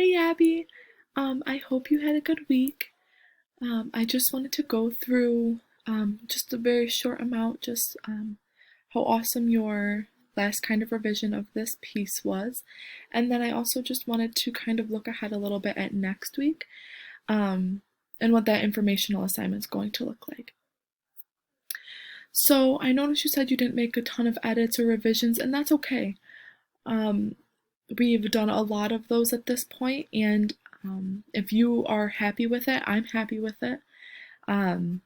Hey Abby, I hope you had a good week. I just wanted to go through just a very short amount, just how awesome your last kind of revision of this piece was. And then I also just wanted to kind of look ahead a little bit at next week um, and what that informational assignment is going to look like. So I noticed you said you didn't make a ton of edits or revisions, and that's okay. Um, we've done a lot of those at this point, and if you are happy with it, I'm happy with it. Um,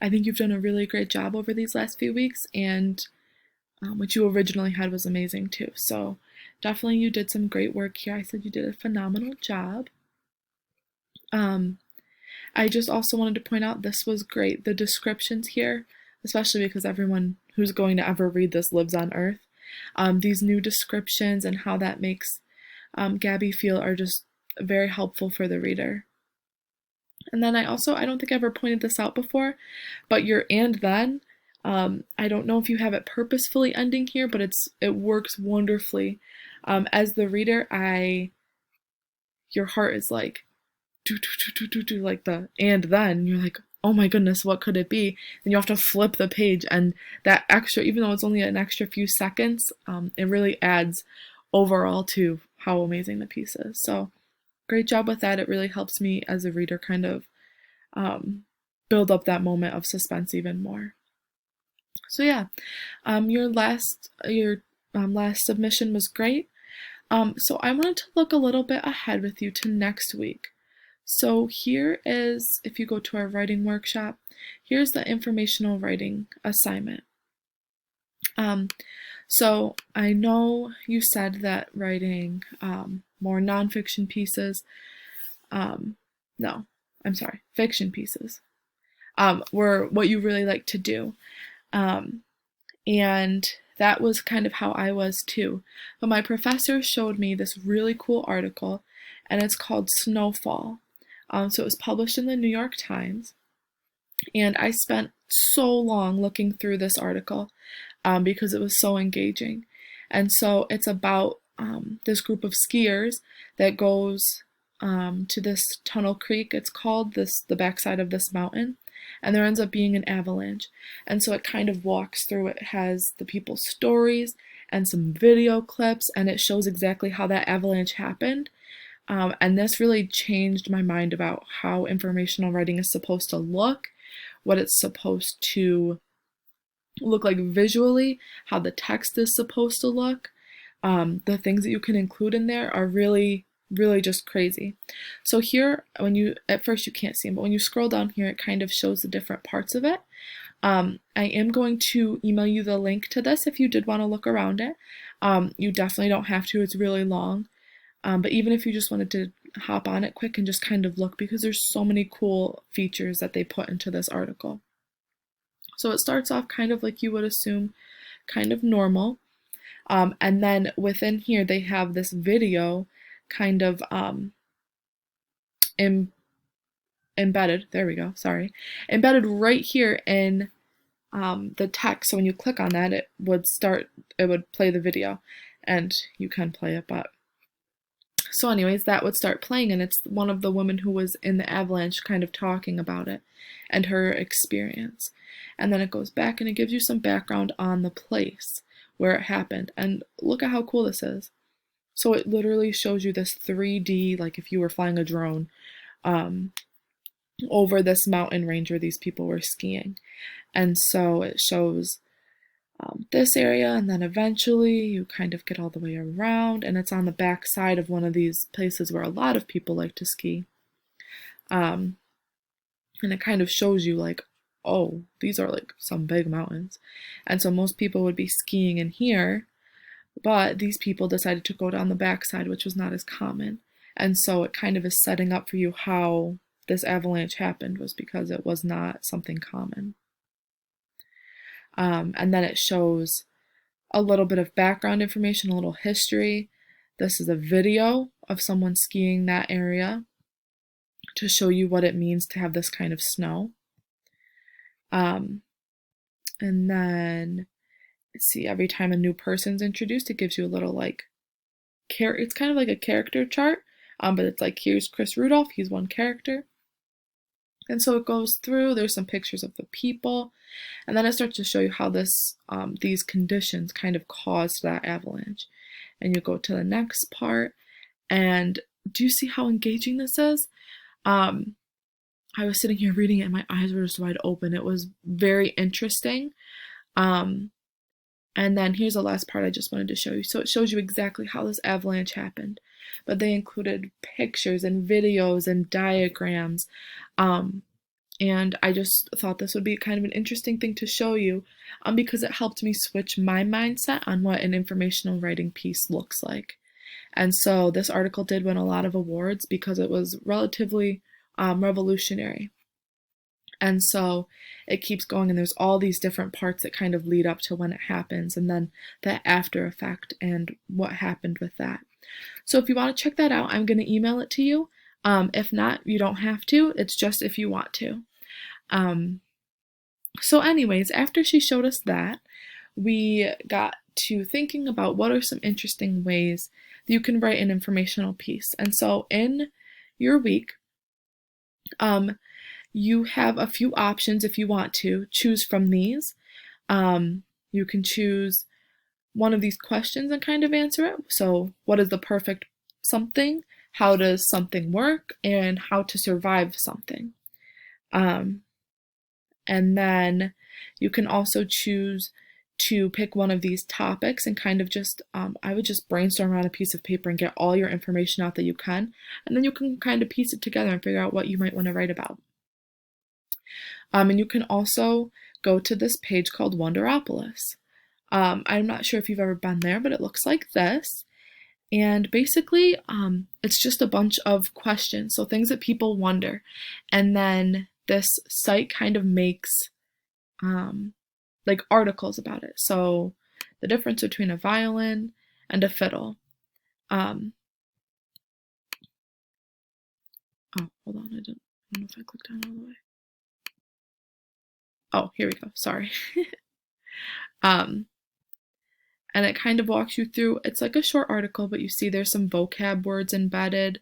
I think you've done a really great job over these last few weeks, and what you originally had was amazing too. So definitely you did some great work here. I said you did a phenomenal job. Um, I just also wanted to point out this was great. The descriptions here, especially because everyone who's going to ever read this lives on Earth. These new descriptions and how that makes Gabby feel are just very helpful for the reader. And then I don't think I ever pointed this out before, but your and then, I don't know if you have it purposefully ending here, but it works wonderfully. As the reader, your heart is like, do, do, do, do, do, like the and then, you're like, oh my goodness, what could it be? Then you have to flip the page, and that extra, even though it's only an extra few seconds, it really adds overall to how amazing the piece is. So great job with that. It really helps me as a reader kind of um, build up that moment of suspense even more. So yeah, your last submission was great. So I wanted to look a little bit ahead with you to next week. So here is, if you go to our writing workshop, here's the informational writing assignment. Um, so I know you said that writing more nonfiction pieces, um, no, I'm sorry, fiction pieces, were what you really like to do. Um, and that was kind of how I was too. But my professor showed me this really cool article, and it's called Snowfall. So it was published in the New York Times, and I spent so long looking through this article because it was so engaging. And so it's about this group of skiers that goes to this Tunnel Creek. It's called the backside of this mountain, and there ends up being an avalanche. And so it kind of walks through. It has the people's stories and some video clips, and it shows exactly how that avalanche happened. And this really changed my mind about how informational writing is supposed to look, what it's supposed to look like visually, how the text is supposed to look. The things that you can include in there are really, really just crazy. So here, at first you can't see them, but when you scroll down here, it kind of shows the different parts of it. I am going to email you the link to this if you did want to look around it. You definitely don't have to, it's really long. But even if you just wanted to hop on it quick and just kind of look, because there's so many cool features that they put into this article. So it starts off kind of like you would assume, kind of normal. And then within here, they have this video kind of embedded, there we go, sorry, embedded right here in the text. So when you click on that, it would play the video, and you can play it, but so anyways, that would start playing, and it's one of the women who was in the avalanche kind of talking about it and her experience. And then it goes back and it gives you some background on the place where it happened. And look at how cool this is. So it literally shows you this 3D, like if you were flying a drone, over this mountain range where these people were skiing. And so it shows this area, and then eventually you kind of get all the way around, and it's on the back side of one of these places where a lot of people like to ski. And it kind of shows you like, oh, these are like some big mountains. And so most people would be skiing in here, but these people decided to go down the backside, which was not as common. And so it kind of is setting up for you how this avalanche happened, was because it was not something common. And then it shows a little bit of background information, a little history. This is a video of someone skiing that area to show you what it means to have this kind of snow. And then, let's see, every time a new person's introduced, it gives you a little like, it's kind of like a character chart But it's like, here's Chris Rudolph, he's one character. And so it goes through, there's some pictures of the people, and then it starts to show you how these conditions kind of caused that avalanche. And you go to the next part, and do you see how engaging this is? I was sitting here reading it and my eyes were just wide open. It was very interesting. Um, and then here's the last part I just wanted to show you. So it shows you exactly how this avalanche happened. But they included pictures and videos and diagrams. And I just thought this would be kind of an interesting thing to show you because it helped me switch my mindset on what an informational writing piece looks like. And so this article did win a lot of awards because it was relatively revolutionary. And so it keeps going, and there's all these different parts that kind of lead up to when it happens, and then the after effect and what happened with that. So if you want to check that out, I'm going to email it to you. If not, you don't have to. It's just if you want to. So anyways, after she showed us that, we got to thinking about what are some interesting ways that you can write an informational piece. And so in your week, you have a few options if you want to choose from these. You can choose one of these questions and kind of answer it. So what is the perfect something? How does something work? And how to survive something. And then you can also choose to pick one of these topics and kind of just, I would just brainstorm around a piece of paper and get all your information out that you can. And then you can kind of piece it together and figure out what you might want to write about. And you can also go to this page called Wonderopolis. I'm not sure if you've ever been there, but it looks like this. And basically, it's just a bunch of questions, so things that people wonder. And then this site kind of makes like articles about it. So the difference between a violin and a fiddle. Oh, hold on, I don't know if I clicked on all the way. Oh, here we go, sorry. And it kind of walks you through, it's like a short article, but you see there's some vocab words embedded,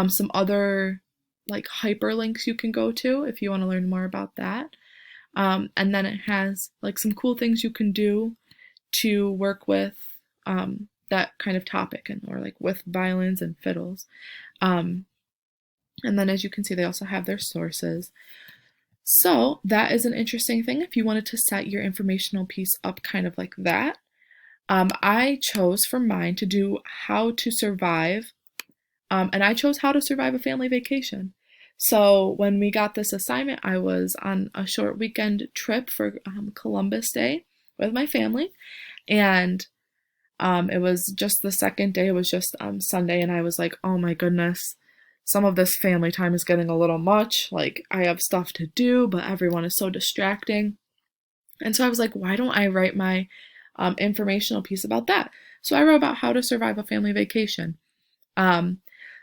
some other like hyperlinks you can go to if you want to learn more about that. And then it has like some cool things you can do to work with that kind of topic, or like with violins and fiddles. And then as you can see, they also have their sources. So that is an interesting thing if you wanted to set your informational piece up kind of like that. I chose for mine to do how to survive, and I chose how to survive a family vacation. So when we got this assignment, I was on a short weekend trip for Columbus Day with my family, and it was just the second day, it was just Sunday, and I was like, oh my goodness, some of this family time is getting a little much. Like, I have stuff to do, but everyone is so distracting. And so I was like, why don't I write my informational piece about that? So I wrote about how to survive a family vacation.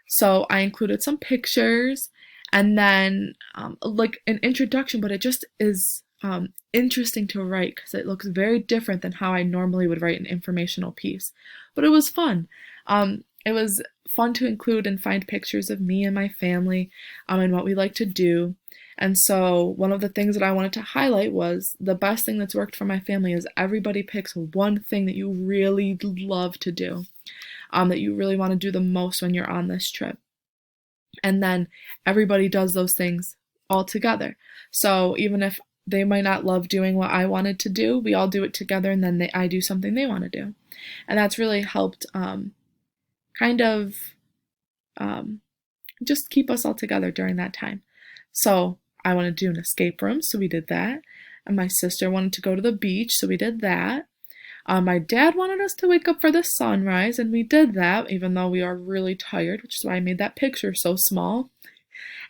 So I included some pictures and then like an introduction, but it just is interesting to write because it looks very different than how I normally would write an informational piece. But it was fun. It was fun to include and find pictures of me and my family and what we like to do. And so one of the things that I wanted to highlight was the best thing that's worked for my family is everybody picks one thing that you really love to do, that you really want to do the most when you're on this trip. And then everybody does those things all together. So even if they might not love doing what I wanted to do, we all do it together, and then I do something they want to do. And that's really helped kind of just keep us all together during that time. So I wanted to do an escape room, so we did that. And my sister wanted to go to the beach, so we did that. My dad wanted us to wake up for the sunrise, and we did that, even though we are really tired, which is why I made that picture so small.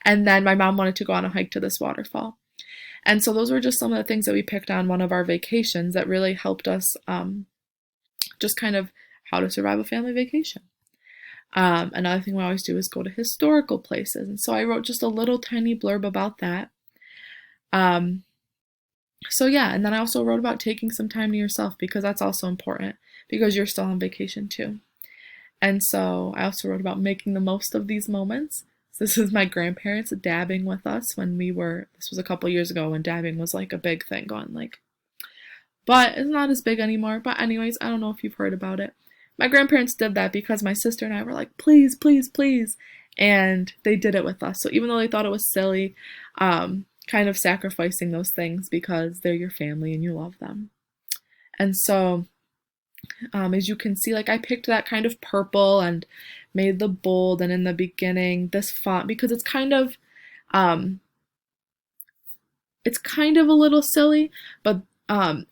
And then my mom wanted to go on a hike to this waterfall. And so those were just some of the things that we picked on one of our vacations that really helped us just kind of how to survive a family vacation. Another thing we always do is go to historical places. And so I wrote just a little tiny blurb about that. So yeah, and then I also wrote about taking some time to yourself because that's also important because you're still on vacation too. And so I also wrote about making the most of these moments. So this is my grandparents dabbing with us when this was a couple years ago when dabbing was like a big thing going like, but it's not as big anymore. But anyways, I don't know if you've heard about it. My grandparents did that because my sister and I were like, please, please, please. And they did it with us. So even though they thought it was silly, kind of sacrificing those things because they're your family and you love them. And so, as you can see, like I picked that kind of purple and made the bold and in the beginning this font because um, it's kind of a little silly, but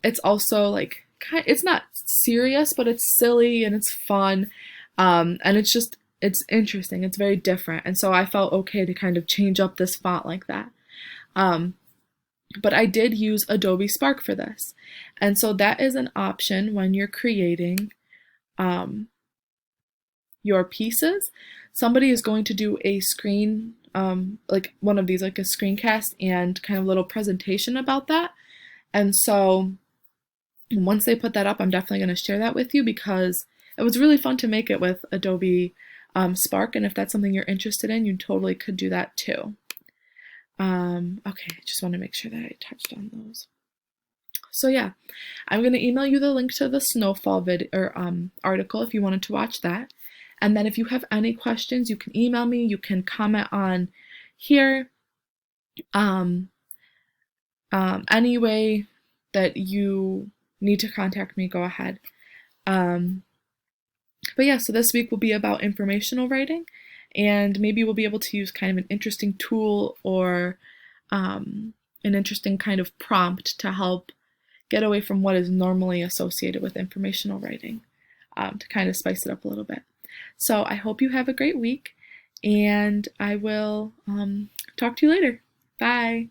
it's also like it's not serious, but it's silly and it's fun, and it's interesting. It's very different, and so I felt okay to kind of change up this font like that. Um, but I did use Adobe Spark for this, and so that is an option when you're creating your pieces. Somebody is going to do a screen, like one of these, like a screencast and kind of little presentation about that. And so once they put that up, I'm definitely going to share that with you because it was really fun to make it with Adobe Spark. And if that's something you're interested in, you totally could do that too. Okay, I just want to make sure that I touched on those. So yeah, I'm going to email you the link to the snowfall video or article if you wanted to watch that. And then if you have any questions, you can email me, you can comment on here. Any way that you need to contact me, go ahead. But yeah, so this week will be about informational writing, and maybe we'll be able to use kind of an interesting tool or an interesting kind of prompt to help get away from what is normally associated with informational writing, to kind of spice it up a little bit. So I hope you have a great week, and I will talk to you later. Bye.